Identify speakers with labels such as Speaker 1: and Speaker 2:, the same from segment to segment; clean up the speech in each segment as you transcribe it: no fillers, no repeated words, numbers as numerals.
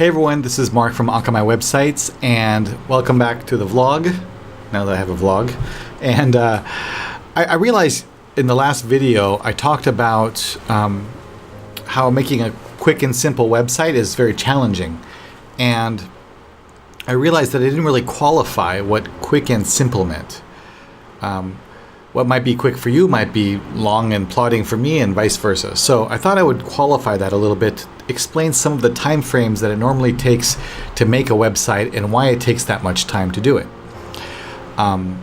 Speaker 1: Hey everyone, this is Mark from Akamai Websites, and welcome back to the vlog, now that I have a vlog. And I realized in the last video I talked about how making a quick and simple website is very challenging. And I realized that I didn't really qualify what quick and simple meant. What might be quick for you might be long and plodding for me, and vice versa. So I thought I would qualify that a little bit, explain some of the time frames that it normally takes to make a website and why it takes that much time to do it. And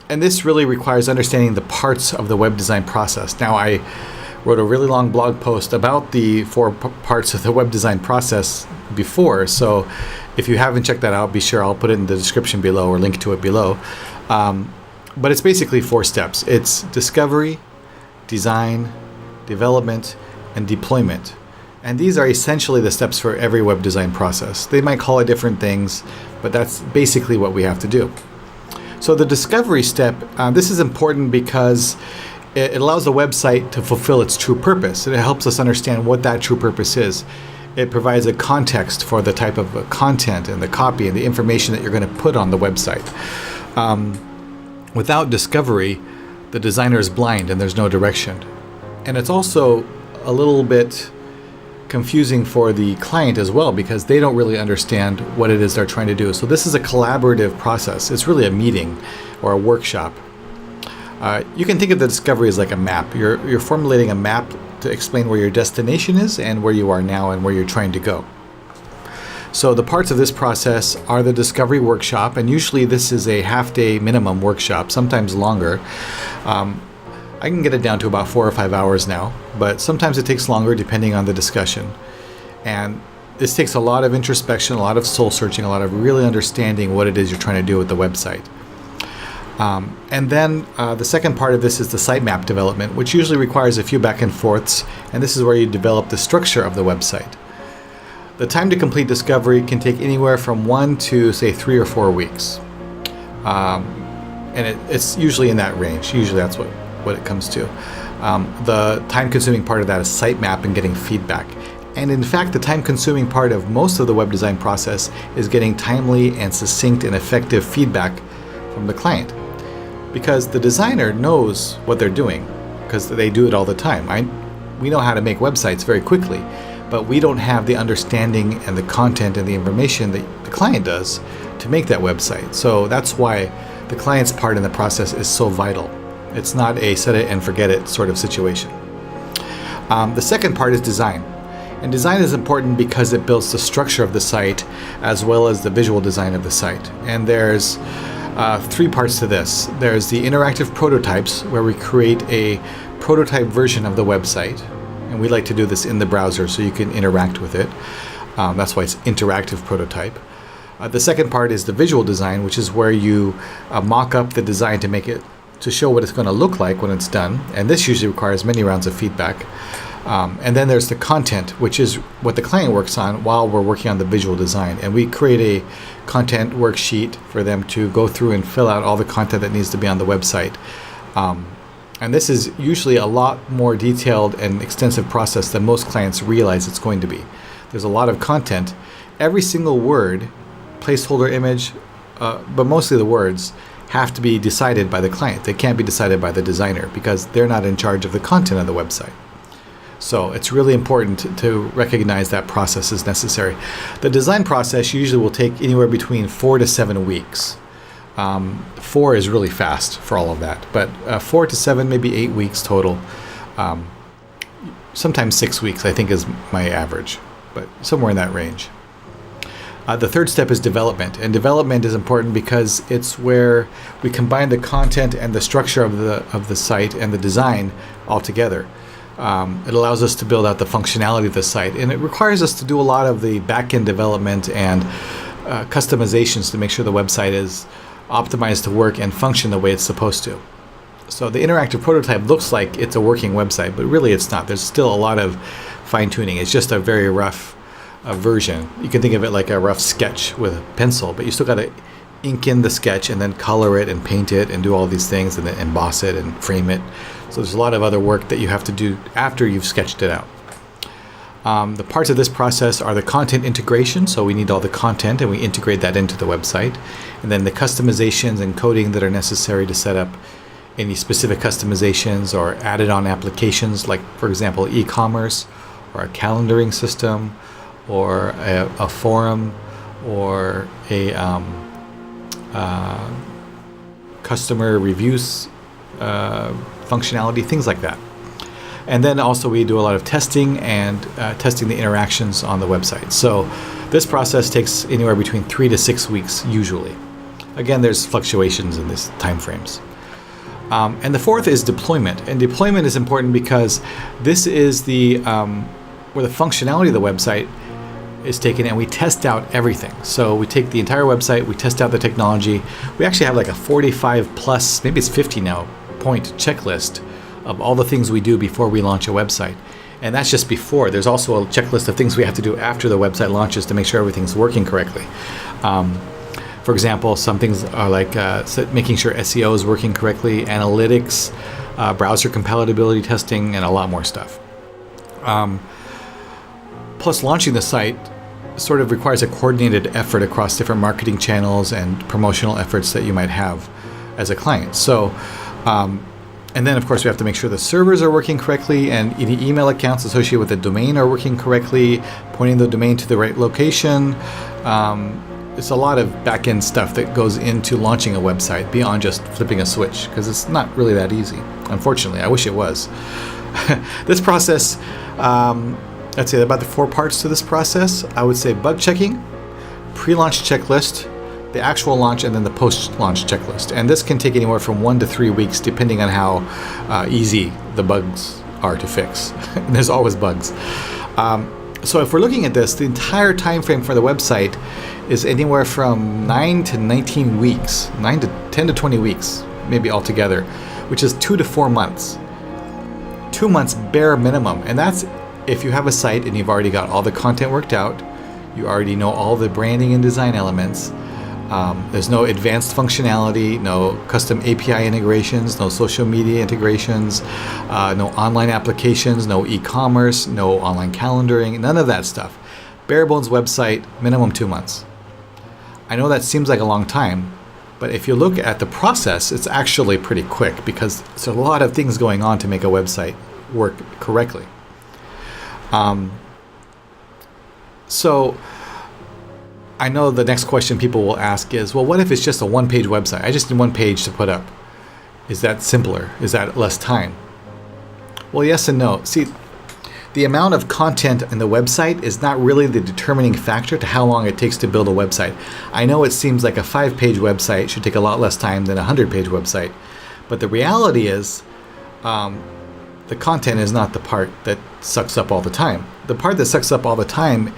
Speaker 1: this really requires understanding the parts of the web design process. Now, I wrote a really long blog post about the four parts of the web design process before, so if you haven't checked that out, be sure I'll put it in the description below or link to it below. But it's basically 4 steps. It's discovery, design, development, and deployment. And these are essentially the steps for every web design process. They might call it different things, but that's basically what we have to do. So the discovery step, this is important because it allows the website to fulfill its true purpose. And it helps us understand what that true purpose is. It provides a context for the type of content and the copy and the information that you're going to put on the website. Without discovery, the designer is blind and there's no direction. And it's also a little bit confusing for the client as well, because they don't really understand what it is they're trying to do. So this is a collaborative process. It's really a meeting or a workshop. You can think of the discovery as like a map. You're formulating a map to explain where your destination is and where you are now and where you're trying to go. So the parts of this process are the discovery workshop, and usually this is a half-day minimum workshop, sometimes longer. I can get it down to about 4 or 5 hours now, but sometimes it takes longer depending on the discussion. And this takes a lot of introspection, a lot of soul searching, a lot of really understanding what it is you're trying to do with the website. And then the second part of this is the sitemap development, which usually requires a few back and forths, and this is where you develop the structure of the website. The time to complete discovery can take anywhere from 1 to, say, 3 or 4 weeks. And it's usually in that range. Usually that's what it comes to. The time-consuming part of that is sitemap and getting feedback. And in fact, the time-consuming part of most of the web design process is getting timely and succinct and effective feedback from the client. Because the designer knows what they're doing, because they do it all the time. We know how to make websites very quickly, but we don't have the understanding and the content and the information that the client does to make that website. So that's why the client's part in the process is so vital. It's not a set it and forget it sort of situation. The second part is design. And design is important because it builds the structure of the site as well as the visual design of the site. And there's 3 parts to this. There's the interactive prototypes, where we create a prototype version of the website. And we like to do this in the browser so you can interact with it. That's why it's interactive prototype. The second part is the visual design, which is where you mock up the design to show what it's going to look like when it's done. And this usually requires many rounds of feedback. And then there's the content, which is what the client works on while we're working on the visual design. And we create a content worksheet for them to go through and fill out all the content that needs to be on the website. And this is usually a lot more detailed and extensive process than most clients realize it's going to be. There's a lot of content. Every single word, placeholder image, but mostly the words, have to be decided by the client. They can't be decided by the designer because they're not in charge of the content of the website. So it's really important to recognize that process is necessary. The design process usually will take anywhere between 4 to 7 weeks. 4 is really fast for all of that, but 4 to 7, maybe 8 weeks total. Sometimes 6 weeks, I think, is my average, but somewhere in that range. The third step is development, and development is important because it's where we combine the content and the structure of the site and the design all together. It allows us to build out the functionality of the site, and it requires us to do a lot of the back-end development and customizations to make sure the website is optimized to work and function the way it's supposed to. So the interactive prototype looks like it's a working website, but really it's not. There's still a lot of fine-tuning. It's just a very rough version. You can think of it like a rough sketch with a pencil, but you still got to ink in the sketch and then color it and paint it and do all these things and then emboss it and frame it. So there's a lot of other work that you have to do after you've sketched it out. The parts of this process are the content integration, so we need all the content and we integrate that into the website. And then the customizations and coding that are necessary to set up any specific customizations or added on applications, like, for example, e-commerce or a calendaring system or a forum or a customer reviews functionality, things like that. And then also we do a lot of testing and testing the interactions on the website. So this process takes anywhere between 3 to 6 weeks usually. Again, there's fluctuations in these time frames. And the fourth is deployment. And deployment is important because this is the where the functionality of the website is taken and we test out everything. So we take the entire website, we test out the technology. We actually have like a 45 plus, maybe it's 50 now, point checklist of all the things we do before we launch a website. And that's just before. There's also a checklist of things we have to do after the website launches to make sure everything's working correctly. For example, some things are like making sure SEO is working correctly, analytics, browser compatibility testing, and a lot more stuff. Plus, launching the site sort of requires a coordinated effort across different marketing channels and promotional efforts that you might have as a client. So, and then of course we have to make sure the servers are working correctly and any email accounts associated with the domain are working correctly, pointing the domain to the right location. It's a lot of back-end stuff that goes into launching a website beyond just flipping a switch, because it's not really that easy. Unfortunately, I wish it was. This process, I'd say about the 4 parts to this process. I would say bug checking, pre-launch checklist, the actual launch, and then the post-launch checklist. And this can take anywhere from 1 to 3 weeks, depending on how easy the bugs are to fix. There's always bugs. So if we're looking at this, the entire time frame for the website is anywhere from 9 to 19 weeks, 9 to 10 to 20 weeks, maybe altogether, which is 2 to 4 months. 2 months bare minimum. And that's if you have a site and you've already got all the content worked out, you already know all the branding and design elements. There's no advanced functionality, no custom API integrations, no social media integrations, no online applications, no e-commerce, no online calendaring, none of that stuff. Bare bones website, minimum 2 months. I know that seems like a long time, but if you look at the process, it's actually pretty quick because there's a lot of things going on to make a website work correctly. So I know the next question people will ask is, well, what if it's just a one-page website? I just need 1 page to put up. Is that simpler? Is that less time? Well, yes and no. See, the amount of content in the website is not really the determining factor to how long it takes to build a website. I know it seems like a 5-page website should take a lot less time than a 100-page website, but the reality is the content is not the part that sucks up all the time. The part that sucks up all the time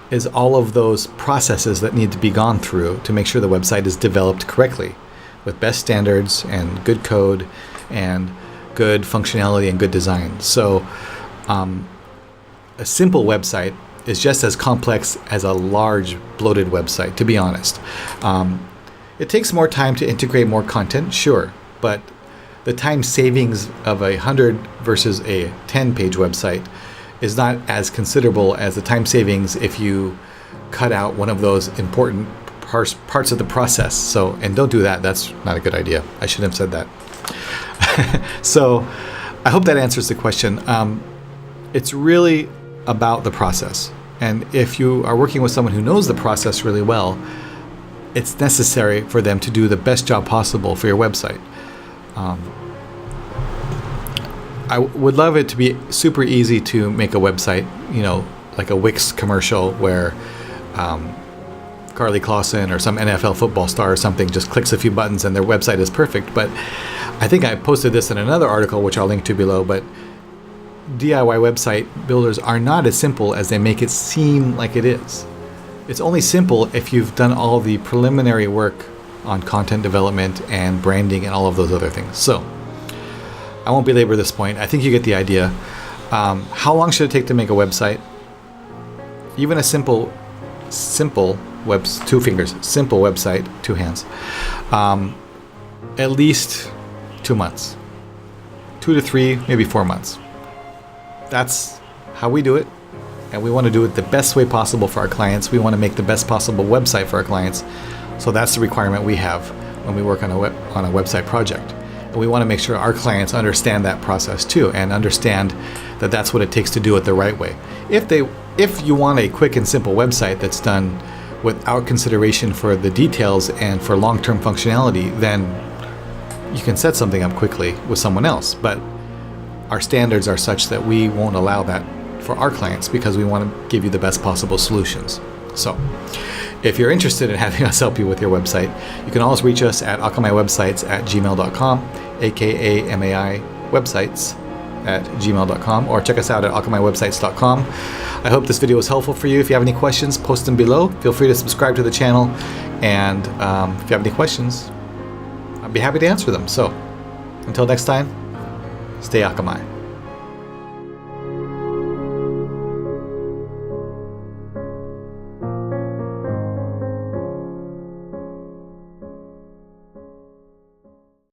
Speaker 1: is all of those processes that need to be gone through to make sure the website is developed correctly with best standards and good code and good functionality and good design. So a simple website is just as complex as a large bloated website, to be honest. It takes more time to integrate more content, sure, but the time savings of a 100 versus a 10-page website is not as considerable as the time savings if you cut out one of those important parts of the process. So, and don't do that. That's not a good idea. I shouldn't have said that. So I hope that answers the question. It's really about the process. And if you are working with someone who knows the process really well, it's necessary for them to do the best job possible for your website. I would love it to be super easy to make a website, you know, like a Wix commercial where Carly Clausen or some NFL football star or something just clicks a few buttons and their website is perfect. But I think I posted this in another article, which I'll link to below, but DIY website builders are not as simple as they make it seem like it is. It's only simple if you've done all the preliminary work on content development and branding and all of those other things. So I won't belabor this point. I think you get the idea. How long should it take to make a website? Even a simple web, 2 fingers, simple website, 2 hands. At least 2 months, 2 to 3, maybe 4 months. That's how we do it. and we want to do it the best way possible for our clients. We want to make the best possible website for our clients. So that's the requirement we have when we work on a website project. And we want to make sure our clients understand that process too, and understand that that's what it takes to do it the right way. If you want a quick and simple website that's done without consideration for the details and for long-term functionality, then you can set something up quickly with someone else. But our standards are such that we won't allow that for our clients, because we want to give you the best possible solutions. So if you're interested in having us help you with your website, you can always reach us at akamaiwebsites@gmail.com, AKAMAI websites@gmail.com, or check us out at akamaiwebsites.com. I hope this video was helpful for you. If you have any questions, post them below. Feel free to subscribe to the channel, and if you have any questions, I'd be happy to answer them. So until next time, stay Akamai.